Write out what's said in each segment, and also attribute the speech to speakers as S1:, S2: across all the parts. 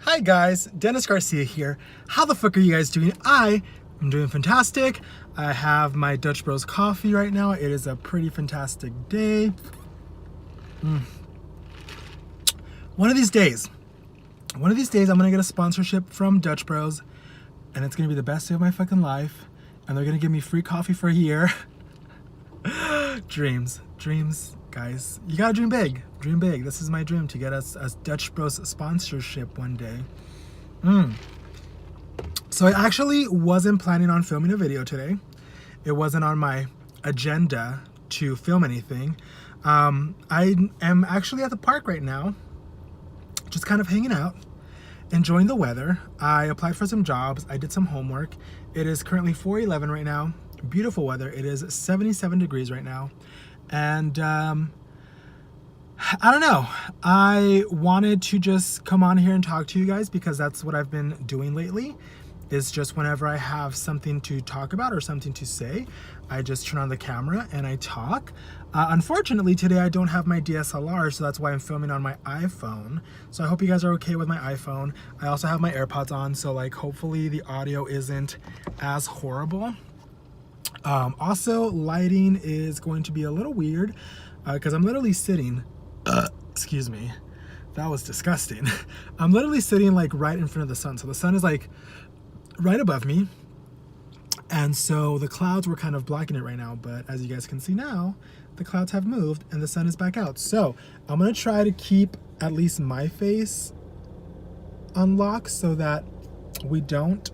S1: Hi guys, Dennis Garcia here. How the fuck are you guys doing? I am doing fantastic. I have my Dutch Bros coffee right now. It is a pretty fantastic day. One of these days, I'm gonna get a sponsorship from Dutch Bros and it's gonna be the best day of my fucking life. And they're gonna give me free coffee for a year. Dreams, guys. You gotta dream big. Dream big. This is my dream, to get us a Dutch Bros sponsorship one day. So I actually wasn't planning on filming a video today. It wasn't on my agenda to film anything. I am actually at the park right now, just kind of hanging out, enjoying the weather. I applied for some jobs. I did some homework. It is currently 4:11 right now. Beautiful weather. It is 77 degrees right now. And I don't know. I wanted to just come on here and talk to you guys because that's what I've been doing lately. Is just whenever I have something to talk about or something to say, I just turn on the camera and I talk. Unfortunately, today I don't have my DSLR, so that's why I'm filming on my iPhone. So I hope you guys are okay with my iPhone. I also have my AirPods on, so like hopefully the audio isn't as horrible. Also, lighting is going to be a little weird because I'm literally sitting, excuse me, that was disgusting. I'm literally sitting like right in front of the sun. So the sun is like right above me. And so the clouds were kind of blocking it right now. But as you guys can see now, the clouds have moved and the sun is back out. So I'm going to try to keep at least my face unlocked so that we don't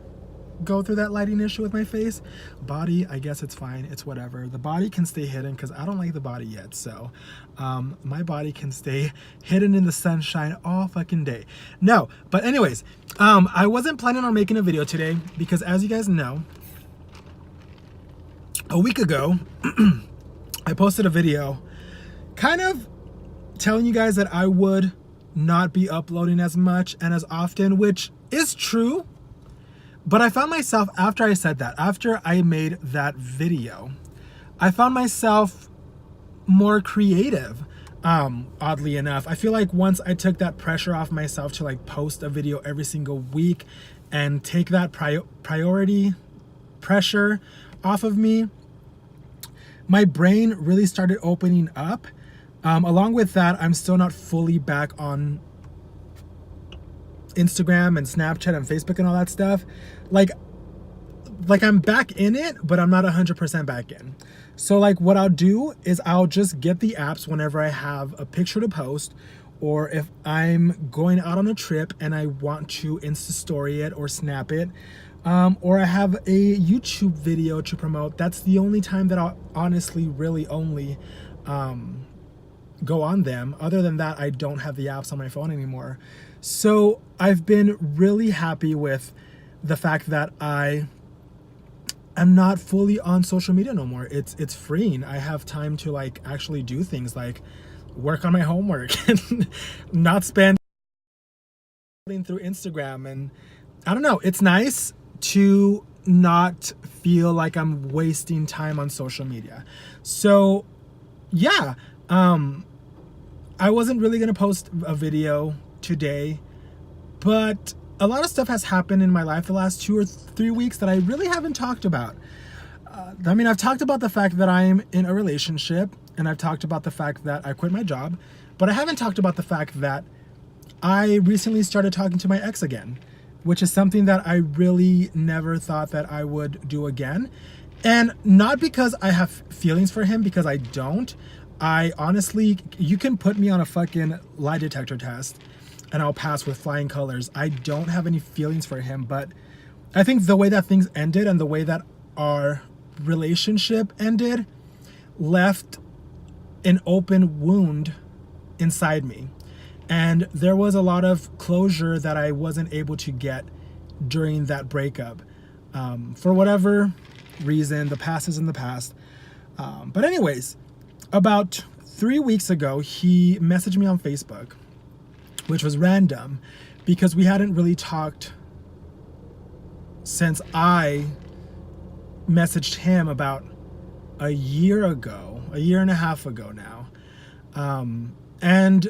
S1: go through that lighting issue with my face. Body, I guess it's fine, it's whatever. The body can stay hidden because I don't like the body yet. So my body can stay hidden in the sunshine all fucking day. No, but anyways, I wasn't planning on making a video today because, as you guys know, a week ago I posted a video kind of telling you guys that I would not be uploading as much and as often, which is true. But I found myself, after I said that, after I made that video, I found myself more creative, oddly enough. I feel like once I took that pressure off myself to like post a video every single week and take that priority pressure off of me, my brain really started opening up. Along with that, I'm still not fully back on Instagram and Snapchat and Facebook and all that stuff. Like I'm back in it, but I'm not 100% back in. So like what I'll do is I'll just get the apps whenever I have a picture to post, or if I'm going out on a trip and I want to Insta story it or snap it, or I have a YouTube video to promote. That's the only time that I'll honestly really only go on them. Other than that, I don't have the apps on my phone anymore. So I've been really happy with the fact that I am not fully on social media no more. It's freeing. I have time to like actually do things like work on my homework and not spend through Instagram. And I don't know, it's nice to not feel like I'm wasting time on social media. So yeah, I wasn't really gonna post a video today, but a lot of stuff has happened in my life the last 2 or 3 weeks that I really haven't talked about. I mean, I've talked about the fact that I'm in a relationship, and I've talked about the fact that I quit my job, but I haven't talked about the fact that I recently started talking to my ex again, which is something that I really never thought that I would do again. And not because I have feelings for him, because I don't. I honestly, you can put me on a fucking lie detector test and I'll pass with flying colors. I don't have any feelings for him, but I think the way that things ended and the way that our relationship ended left an open wound inside me. And there was a lot of closure that I wasn't able to get during that breakup. For whatever reason, the past is in the past. But anyways, about 3 weeks ago, he messaged me on Facebook, which was random because we hadn't really talked since I messaged him about a year and a half ago now. And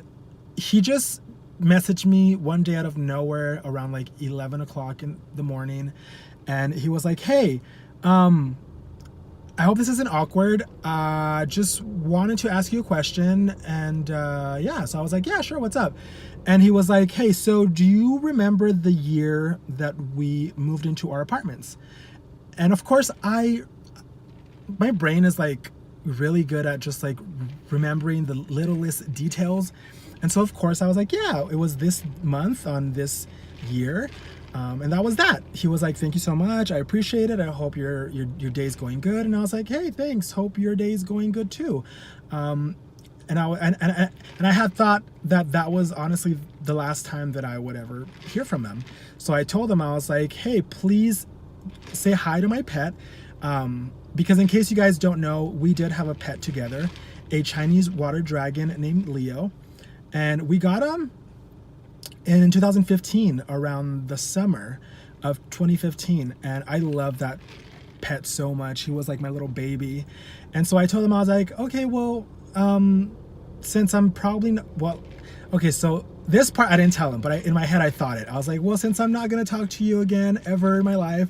S1: he just messaged me one day out of nowhere around like 11 o'clock in the morning, and he was like, hey, I hope this isn't awkward. Just wanted to ask you a question. And yeah, so I was like, yeah, sure, what's up? And he was like, hey, so do you remember the year that we moved into our apartments? And of course, my brain is like really good at just like remembering the littlest details. And so of course I was like, yeah, it was this month on this year. And that was that. He was like, thank you so much. I appreciate it. I hope your day's going good. And I was like, hey, thanks. Hope your day's going good too. And I had thought that that was honestly the last time that I would ever hear from them. So I told them, I was like, hey, please say hi to my pet. Because in case you guys don't know, we did have a pet together, a Chinese water dragon named Leo. And we got him in 2015, around the summer of 2015. And I love that pet so much. He was like my little baby. And so I told him, I was like, okay, well, since I'm probably not, well, okay, so this part I didn't tell him, but in my head I thought it. I was like, well, since I'm not going to talk to you again ever in my life,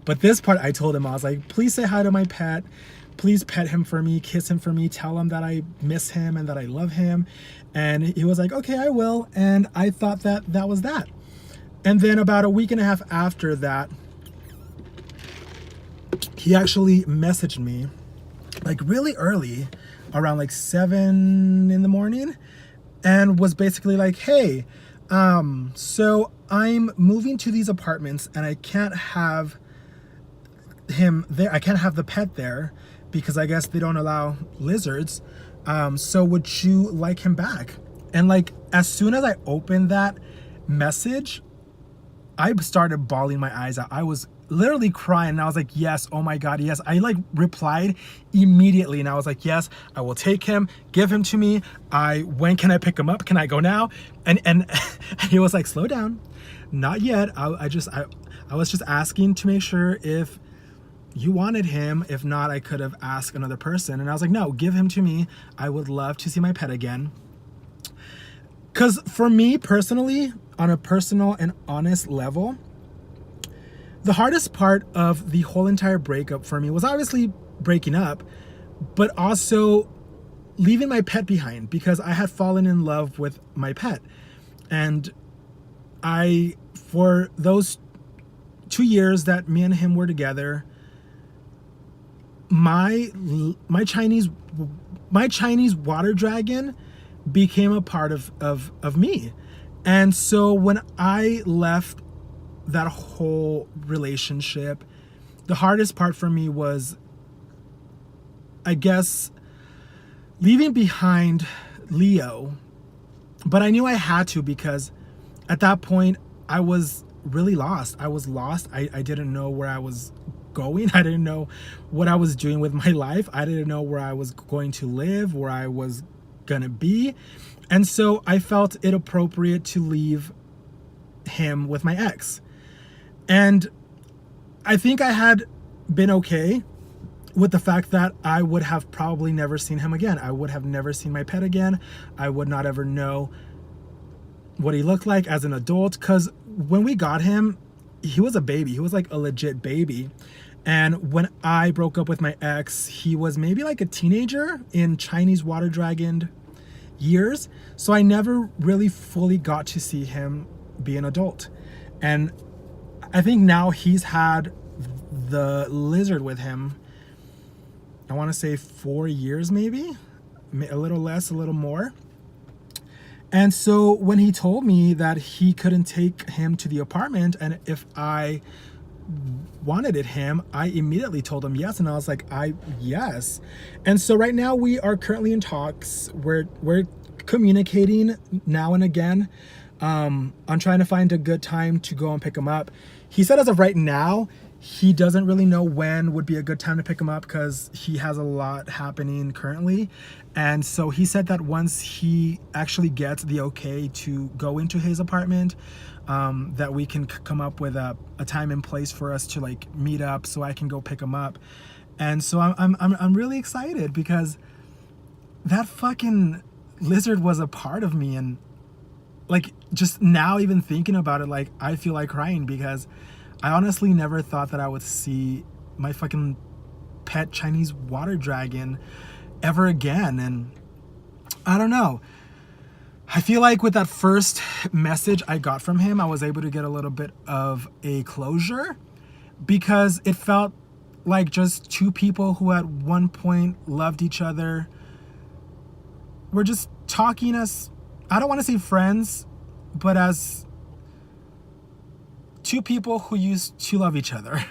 S1: but this part I told him, I was like, please say hi to my pet. Please pet him for me, kiss him for me, tell him that I miss him and that I love him. And he was like, okay, I will. And I thought that that was that. And then about a week and a half after that, he actually messaged me like really early, around like 7 in the morning, and was basically like, hey, so I'm moving to these apartments and I can't have him there. I can't have the pet there because I guess they don't allow lizards. So would you like him back? And like, as soon as I opened that message, I started bawling my eyes out. I was literally crying and I was like, yes, oh my God, yes. I like replied immediately and I was like, yes, I will take him, give him to me. When can I pick him up? Can I go now? And he was like, slow down, not yet. I was just asking to make sure if you wanted him. If not, I could have asked another person. And I was like, no, give him to me. I would love to see my pet again. Because for me personally, on a personal and honest level, the hardest part of the whole entire breakup for me was obviously breaking up, but also leaving my pet behind, because I had fallen in love with my pet. And for those 2 years that me and him were together, my Chinese water dragon became a part of me. And so when I left that whole relationship, the hardest part for me was, I guess, leaving behind Leo. But I knew I had to, because at that point I was really lost. I was lost. I didn't know where I was going. I didn't know what I was doing with my life. I didn't know where I was going to live, where I was gonna be. And so I felt it appropriate to leave him with my ex. And I think I had been okay with the fact that I would have probably never seen him again. I would have never seen my pet again. I would not ever know what he looked like as an adult, because when we got him, he was a baby. He was like a legit baby. And when I broke up with my ex, he was maybe like a teenager in Chinese water dragon years. So I never really fully got to see him be an adult. And I think now he's had the lizard with him, I want to say 4 years, maybe a little less, a little more. And so when he told me that he couldn't take him to the apartment, and if I wanted him, I immediately told him yes. And I was like, yes. And so right now we are currently in talks. We're communicating now and again. I'm trying to find a good time to go and pick him up. He said as of right now, he doesn't really know when would be a good time to pick him up, because he has a lot happening currently. And so he said that once he actually gets the okay to go into his apartment, that we can come up with a time and place for us to like meet up so I can go pick him up. And so I'm really excited, because that fucking lizard was a part of me, and like just now even thinking about it, like I feel like crying because I honestly never thought that I would see my fucking pet Chinese water dragon ever again. And I don't know. I feel like with that first message I got from him, I was able to get a little bit of a closure because it felt like just two people who at one point loved each other were just talking as, I don't want to say friends, but as two people who used to love each other.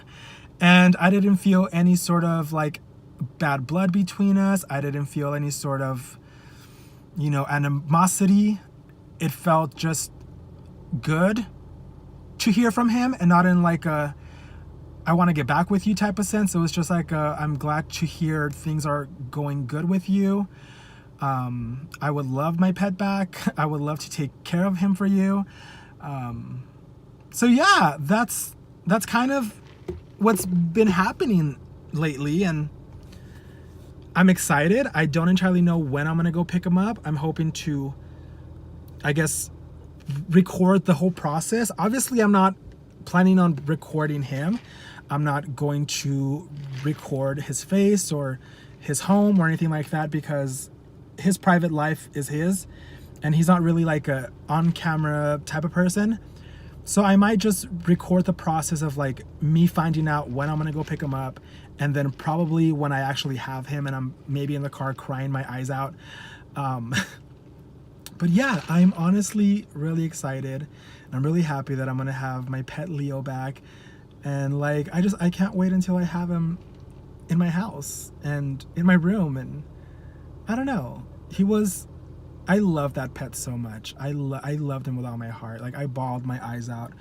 S1: And I didn't feel any sort of like bad blood between us. I didn't feel any sort of, you know, animosity. It felt just good to hear from him, and not in like a I want to get back with you type of sense. It was just like I'm glad to hear things are going good with you. I would love my pet back. I would love to take care of him for you. So yeah, that's kind of what's been happening lately, and I'm excited. I don't entirely know when I'm gonna go pick him up. I'm hoping to, I guess, record the whole process. Obviously, I'm not planning on recording him. I'm not going to record his face or his home or anything like that because his private life is his, and he's not really like a on-camera type of person. So I might just record the process of like me finding out when I'm gonna go pick him up, and then probably when I actually have him and I'm maybe in the car crying my eyes out. But yeah, I'm honestly really excited. I'm really happy that I'm gonna have my pet Leo back. And like, I can't wait until I have him in my house and in my room. And I don't know, I love that pet so much. I loved him with all my heart. Like I bawled my eyes out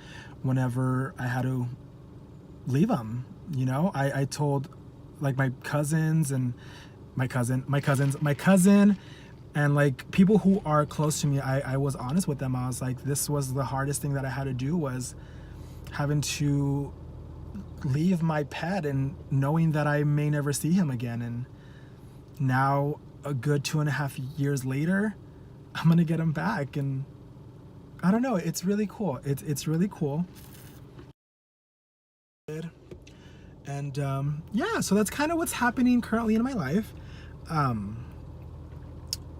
S1: whenever I had to leave him. You know, I told like my cousins and my cousin and like people who are close to me, I was honest with them. I was like, this was the hardest thing that I had to do, was having to leave my pet and knowing that I may never see him again. And now a good 2.5 years later, I'm gonna get him back, and I don't know, it's really cool. It's really cool. And yeah, so that's kind of what's happening currently in my life.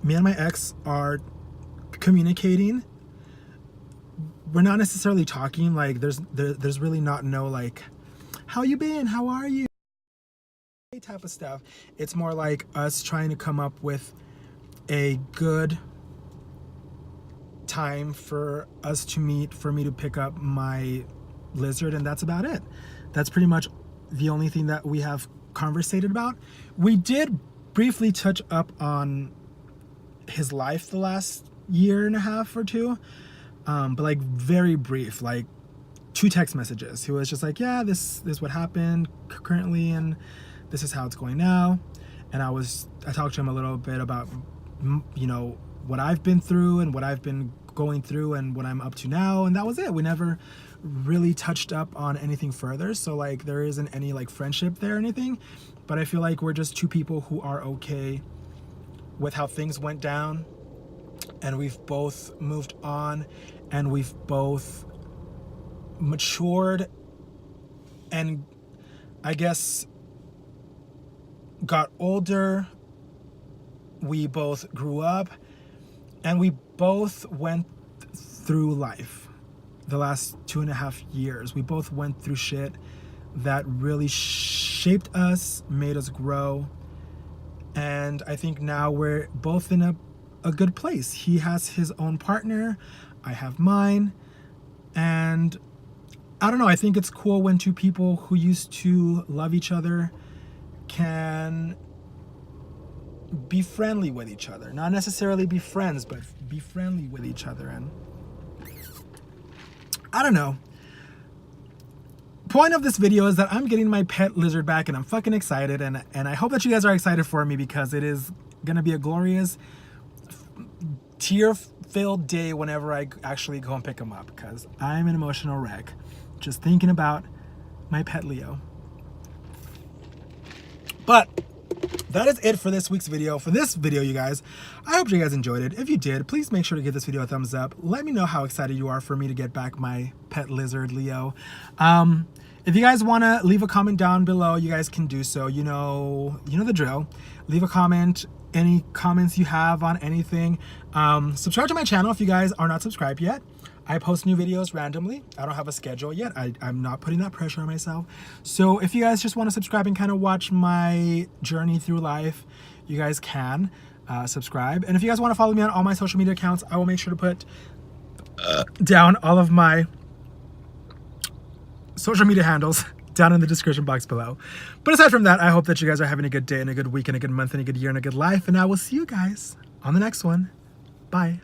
S1: Me and my ex are communicating. We're not necessarily talking, like there's really no like, how you been, how are you, type of stuff. It's more like us trying to come up with a good time for us to meet, for me to pick up my lizard, and that's about it. That's pretty much the only thing that we have conversated about. We did briefly touch up on his life the last 1.5 or 2, but like very brief, like 2 text messages. He was just like, yeah, this is what happened currently, and this is how it's going now. And I talked to him a little bit about, you know, what I've been through and what I've been going through and what I'm up to now, and that was it. We never really touched up on anything further, so like there isn't any like friendship there or anything, but I feel like we're just 2 people who are okay with how things went down, and we've both moved on, and we've both matured, and I guess got older. We both grew up, and we both went through life the last 2.5 years. We both went through shit that really shaped us, made us grow. And I think now we're both in a good place. He has his own partner, I have mine. And I don't know, I think it's cool when 2 people who used to love each other can be friendly with each other. Not necessarily be friends, but be friendly with each other. And I don't know. Point of this video is that I'm getting my pet lizard back, and I'm fucking excited, and I hope that you guys are excited for me, because it is gonna be a glorious, tear-filled day whenever I actually go and pick him up, because I'm an emotional wreck just thinking about my pet Leo. But that is it for this week's video. For this video, you guys, I hope you guys enjoyed it. If you did, please make sure to give this video a thumbs up. Let me know how excited you are for me to get back my pet lizard, Leo. If you guys want to leave a comment down below, you guys can do so. You know the drill. Leave a comment, any comments you have on anything. Subscribe to my channel if you guys are not subscribed yet. I post new videos randomly. I don't have a schedule yet. I'm not putting that pressure on myself. So if you guys just want to subscribe and kind of watch my journey through life, you guys can subscribe. And if you guys want to follow me on all my social media accounts, I will make sure to put down all of my social media handles down in the description box below. But aside from that, I hope that you guys are having a good day and a good week and a good month and a good year and a good life. And I will see you guys on the next one. Bye.